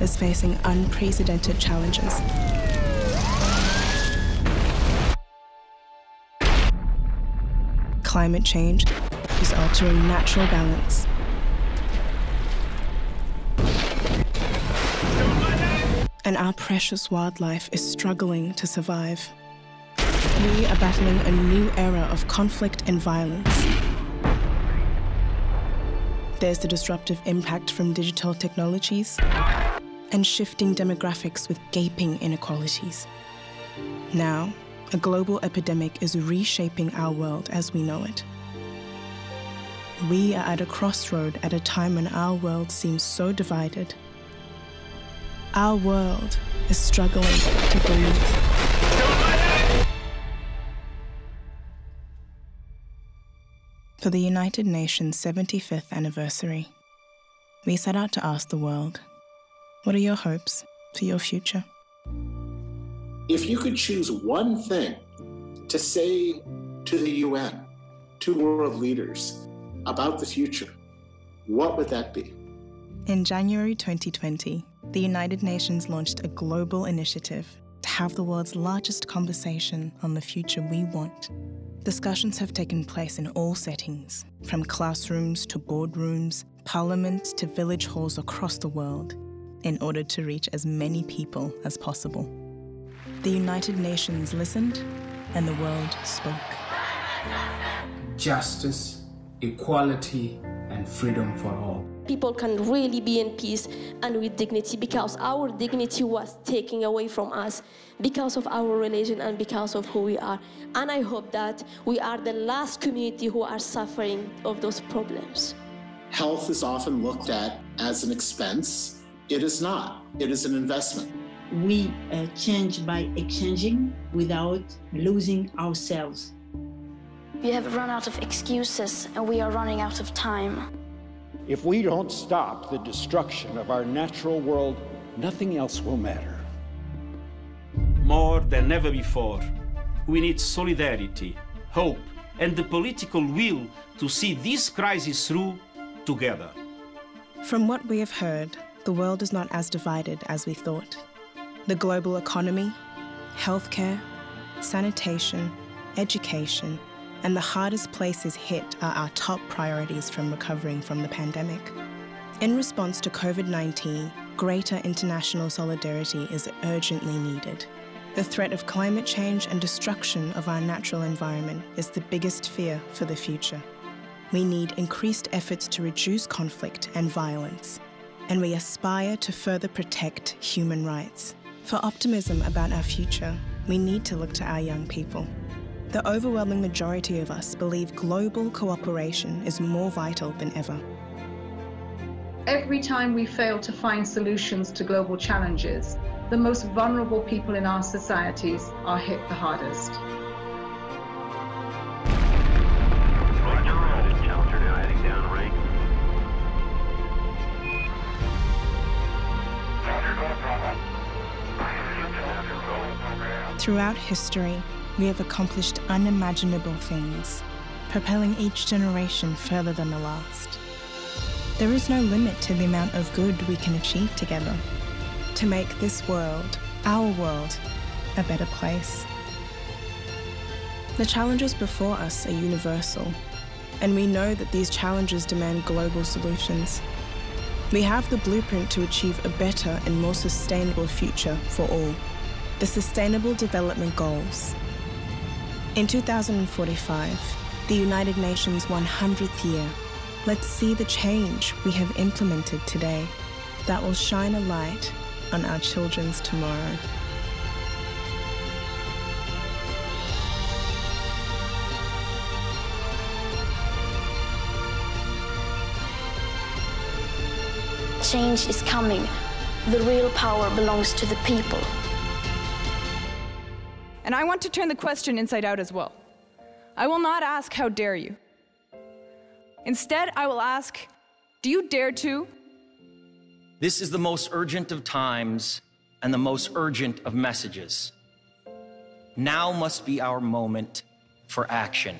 is facing unprecedented challenges. Climate change is altering natural balance. And our precious wildlife is struggling to survive. We are battling a new era of conflict and violence. There's the disruptive impact from digital technologies and shifting demographics with gaping inequalities. Now, a global epidemic is reshaping our world as we know it. We are at a crossroad at a time when our world seems so divided. Our world is struggling to breathe. For the United Nations 75th anniversary, we set out to ask the world, what are your hopes for your future? If you could choose one thing to say to the UN, to world leaders about the future, what would that be? In January 2020, the United Nations launched a global initiative to have the world's largest conversation on the future we want. Discussions have taken place in all settings, from classrooms to boardrooms, parliaments to village halls across the world, in order to reach as many people as possible. The United Nations listened, and the world spoke. Justice, equality, and freedom for all. People can really be in peace and with dignity, because our dignity was taken away from us because of our religion and because of who we are. And I hope that we are the last community who are suffering of those problems. Health is often looked at as an expense. It is not. It is an investment. We change by exchanging without losing ourselves. We have run out of excuses and we are running out of time. If we don't stop the destruction of our natural world, nothing else will matter. More than ever before, we need solidarity, hope, and the political will to see this crisis through together. From what we have heard, the world is not as divided as we thought. The global economy, healthcare, sanitation, education, and the hardest places hit are our top priorities from recovering from the pandemic. In response to COVID-19, greater international solidarity is urgently needed. The threat of climate change and destruction of our natural environment is the biggest fear for the future. We need increased efforts to reduce conflict and violence, and we aspire to further protect human rights. For optimism about our future, we need to look to our young people. The overwhelming majority of us believe global cooperation is more vital than ever. Every time we fail to find solutions to global challenges, the most vulnerable people in our societies are hit the hardest. Roger, Chapter now heading down range. Throughout history, we have accomplished unimaginable things, propelling each generation further than the last. There is no limit to the amount of good we can achieve together to make this world, our world, a better place. The challenges before us are universal, and we know that these challenges demand global solutions. We have the blueprint to achieve a better and more sustainable future for all. The Sustainable Development Goals. In 2045, the United Nations 100th year, let's see the change we have implemented today that will shine a light on our children's tomorrow. Change is coming. The real power belongs to the people. And I want to turn the question inside out as well. I will not ask, how dare you? Instead, I will ask, do you dare to? This is the most urgent of times and the most urgent of messages. Now must be our moment for action.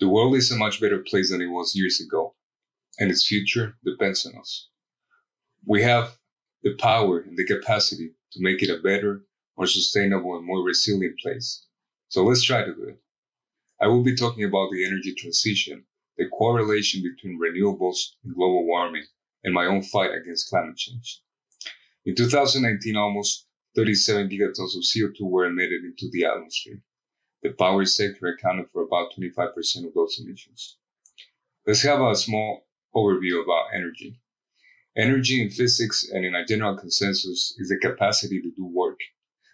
The world is a much better place than it was years ago, and its future depends on us. We have the power and the capacity to make it a better, more sustainable, and more resilient place. So let's try to do it. I will be talking about the energy transition, the correlation between renewables and global warming, and my own fight against climate change. In 2019, almost 37 gigatons of CO2 were emitted into the atmosphere. The power sector accounted for about 25% of those emissions. Let's have a small overview about energy. Energy in physics and in a general consensus is the capacity to do work.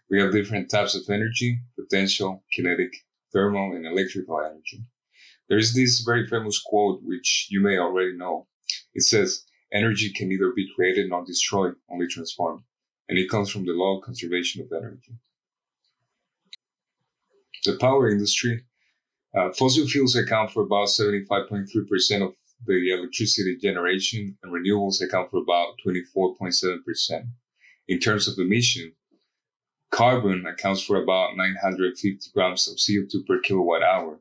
We have different types of energy: potential, kinetic, thermal, and electrical energy. There is this very famous quote, which you may already know. It says, energy can neither be created nor destroyed, only transformed. And it comes from the law of conservation of energy. The power industry, fossil fuels account for about 75.3% of the electricity generation, and renewables account for about 24.7%. In terms of emission, carbon accounts for about 950 grams of CO2 per kilowatt hour,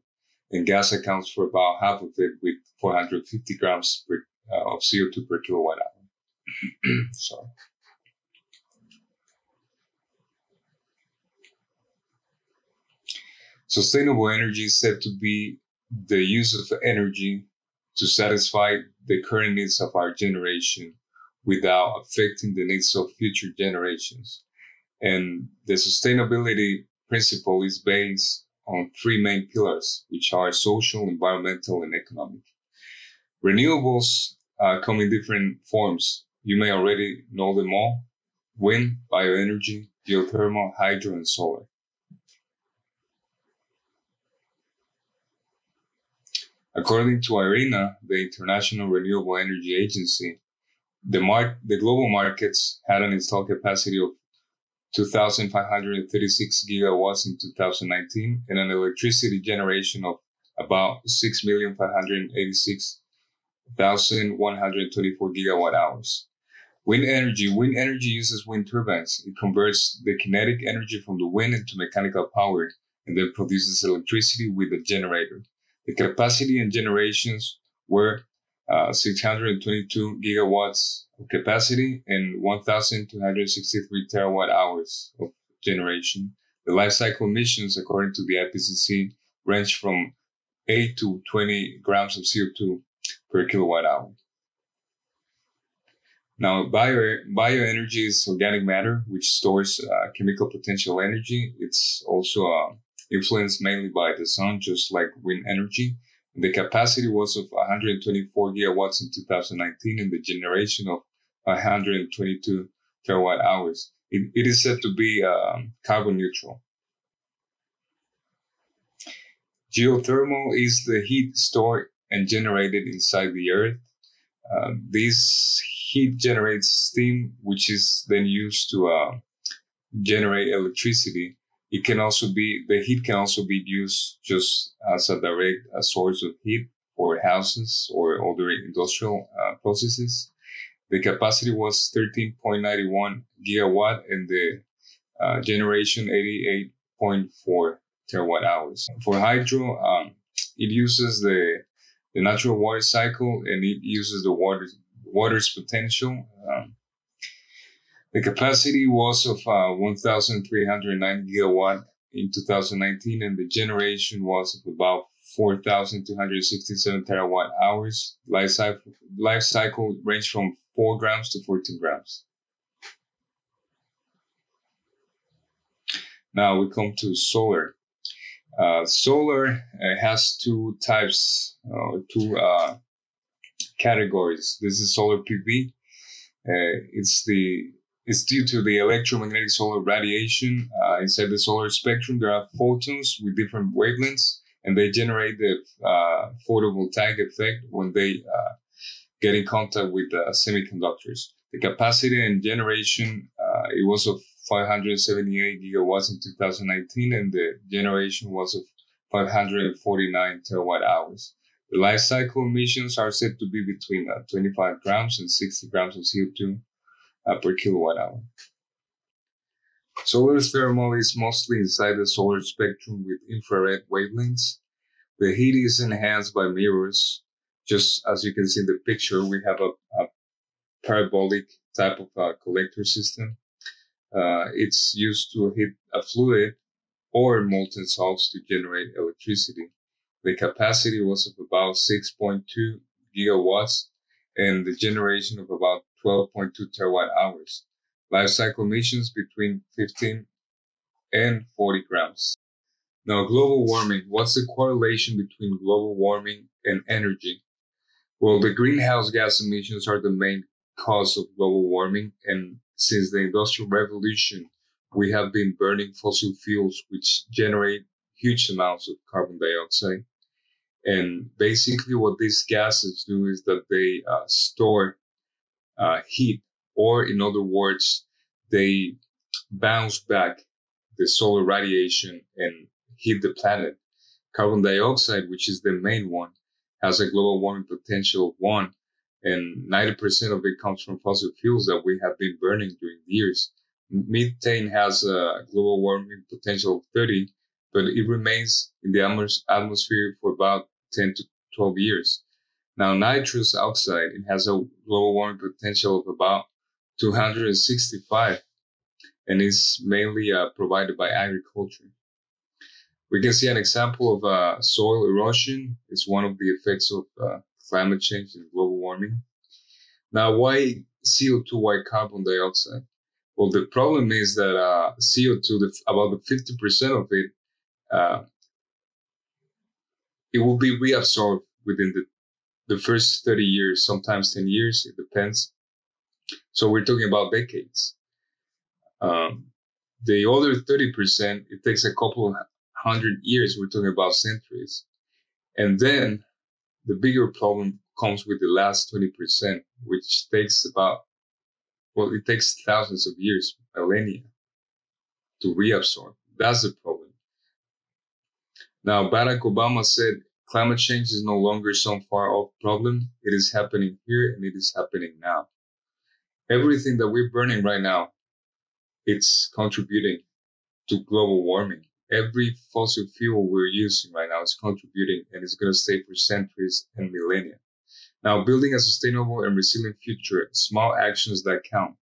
and gas accounts for about half of it with 450 grams of CO2 per kilowatt hour. Sorry. Sustainable energy is said to be the use of energy to satisfy the current needs of our generation without affecting the needs of future generations. And the sustainability principle is based on three main pillars, which are social, environmental, and economic. Renewables come in different forms. You may already know them all: wind, bioenergy, geothermal, hydro, and solar. According to IRENA, the International Renewable Energy Agency, the global markets had an installed capacity of 2,536 gigawatts in 2019 and an electricity generation of about 6,586,124 gigawatt hours. Wind energy uses wind turbines. It converts the kinetic energy from the wind into mechanical power and then produces electricity with a generator. The capacity and generations were 622 gigawatts of capacity and 1,263 terawatt hours of generation. The life cycle emissions, according to the IPCC, range from 8 to 20 grams of CO2 per kilowatt hour. Now, bioenergy is organic matter, which stores chemical potential energy. It's also influenced mainly by the sun, just like wind energy. The capacity was of 124 gigawatts in 2019 and the generation of 122 terawatt hours. It is said to be carbon neutral. Geothermal is the heat stored and generated inside the earth. This heat generates steam, which is then used to generate electricity. The heat can also be used just as a direct source of heat for houses or other industrial processes. The capacity was 13.91 gigawatt and the generation 88.4 terawatt hours. For hydro, it uses the natural water cycle and it uses the water's potential. The capacity was of 1,309 gigawatt in 2019, and the generation was of about 4,267 terawatt hours. Life cycle ranged from 4 grams to 14 grams. Now we come to solar. Solar has two types, two categories. This is solar PV. It's due to the electromagnetic solar radiation. Inside the solar spectrum, there are photons with different wavelengths, and they generate the photovoltaic effect when they get in contact with semiconductors. The capacity and generation, it was of 578 gigawatts in 2019, and the generation was of 549 terawatt hours. The life cycle emissions are said to be between 25 grams and 60 grams of CO2 per kilowatt hour. Solar thermal is mostly inside the solar spectrum with infrared wavelengths. The heat is enhanced by mirrors. Just as you can see in the picture, we have a parabolic type of collector system. It's used to heat a fluid or molten salts to generate electricity. The capacity was of about 6.2 gigawatts and the generation of about 12.2 terawatt hours. Life cycle emissions between 15 and 40 grams. Now, global warming. What's the correlation between global warming and energy? Well, the greenhouse gas emissions are the main cause of global warming, and since the Industrial Revolution, we have been burning fossil fuels, which generate huge amounts of carbon dioxide. And basically what these gases do is that they store heat, or in other words, they bounce back the solar radiation and heat the planet. Carbon dioxide, which is the main one, has a global warming potential of 1, and 90% of it comes from fossil fuels that we have been burning during the years. Methane has a global warming potential of 30, but it remains in the atmosphere for about 10 to 12 years. Now, nitrous oxide, it has a global warming potential of about 265, and is mainly provided by agriculture. We can see an example of soil erosion. It's one of the effects of climate change and global warming. Now, why CO2, why carbon dioxide? Well, the problem is that CO2, about 50% of it, it will be reabsorbed within the first 30 years, sometimes 10 years, it depends. So we're talking about decades. The other 30%, it takes a couple of 100 years, we're talking about centuries. And then the bigger problem comes with the last 20%, which takes it takes thousands of years, millennia, to reabsorb. That's the problem. Now, Barack Obama said, climate change is no longer some far off problem. It is happening here and it is happening now. Everything that we're burning right now, it's contributing to global warming. Every fossil fuel we're using right now is contributing, and it's going to stay for centuries and millennia. Now, building a sustainable and resilient future, small actions that count.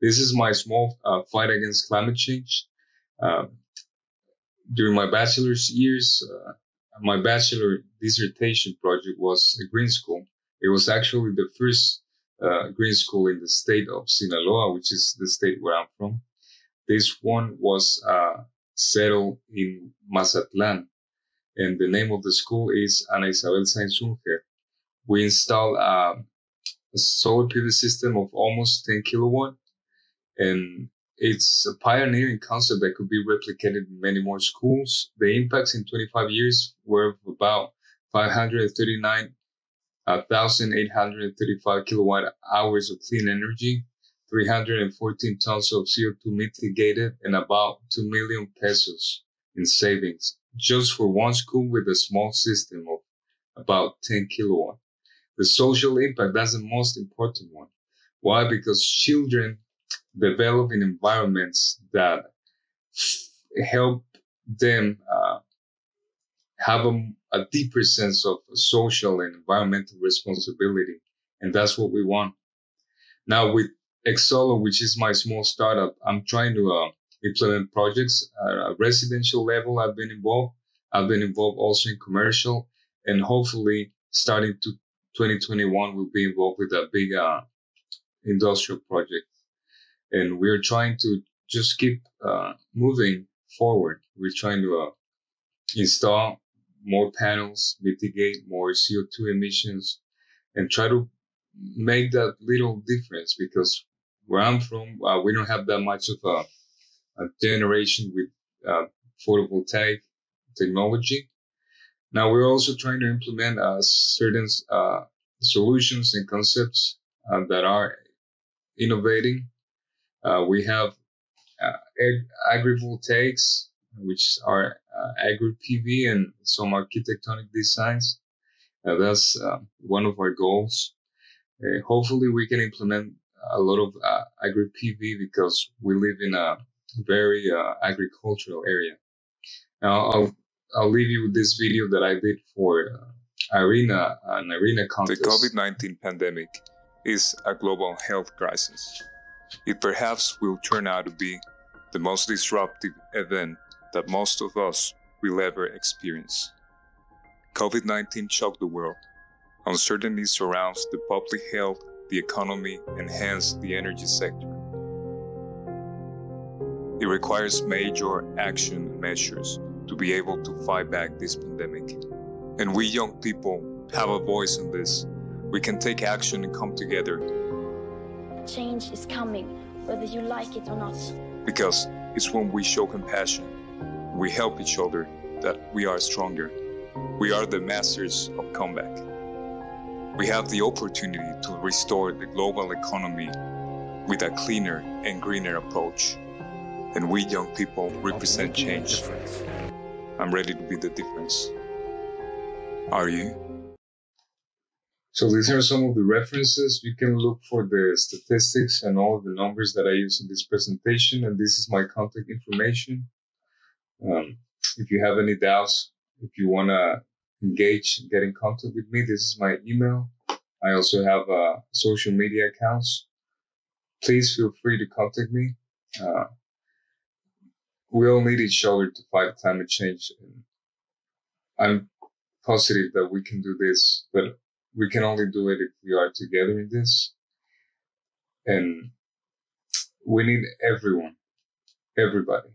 This is my small fight against climate change. During my bachelor's years, my bachelor dissertation project was a green school. It was actually the first green school in the state of Sinaloa, which is the state where I'm from. This one was settled in Mazatlan, and the name of the school is Ana Isabel Sainz Unger. We installed a solar PV system of almost 10 kilowatt, and it's a pioneering concept that could be replicated in many more schools. The impacts in 25 years were about 539,835 kilowatt hours of clean energy, 314 tons of CO2 mitigated, and about 2 million pesos in savings, just for one school with a small system of about 10 kilowatt. The social impact, that's the most important one. Why? Because children develop in environments that help them have a deeper sense of social and environmental responsibility. And that's what we want. Now with Xolo, which is my small startup, I'm trying to implement projects at a residential level. I've been involved also in commercial, and hopefully starting to 2021, we'll be involved with a big industrial project. And we're trying to just keep moving forward. We're trying to install more panels, mitigate more CO2 emissions, and try to make that little difference, because where I'm from, we don't have that much of a generation with photovoltaic technology. Now we're also trying to implement certain solutions and concepts that are innovating. We have agrivoltaics, which are agri-PV, and some architectonic designs. That's one of our goals. Hopefully we can implement a lot of agri-PV, because we live in a very agricultural area. Now I'll leave you with this video that I did for an arena contest. The COVID-19 pandemic is a global health crisis. It perhaps will turn out to be the most disruptive event that most of us will ever experience. COVID-19 shocked the world. Uncertainty surrounds the public health, the economy, and hence the energy sector. It requires major action and measures to be able to fight back this pandemic. And we young people have a voice in this. We can take action and come together. Change is coming, whether you like it or not. Because it's when we show compassion, we help each other, that we are stronger. We are the masters of comeback. We have the opportunity to restore the global economy with a cleaner and greener approach. And we young people represent change. I'm ready to be the difference. Are you? So these are some of the references. You can look for the statistics and all of the numbers that I use in this presentation. And this is my contact information. If you have any doubts, if you want to engage, get in contact with me, this is my email. I also have social media accounts. Please feel free to contact me. We all need each other to fight climate change. And I'm positive that we can do this, but we can only do it if we are together in this. And we need everyone, everybody.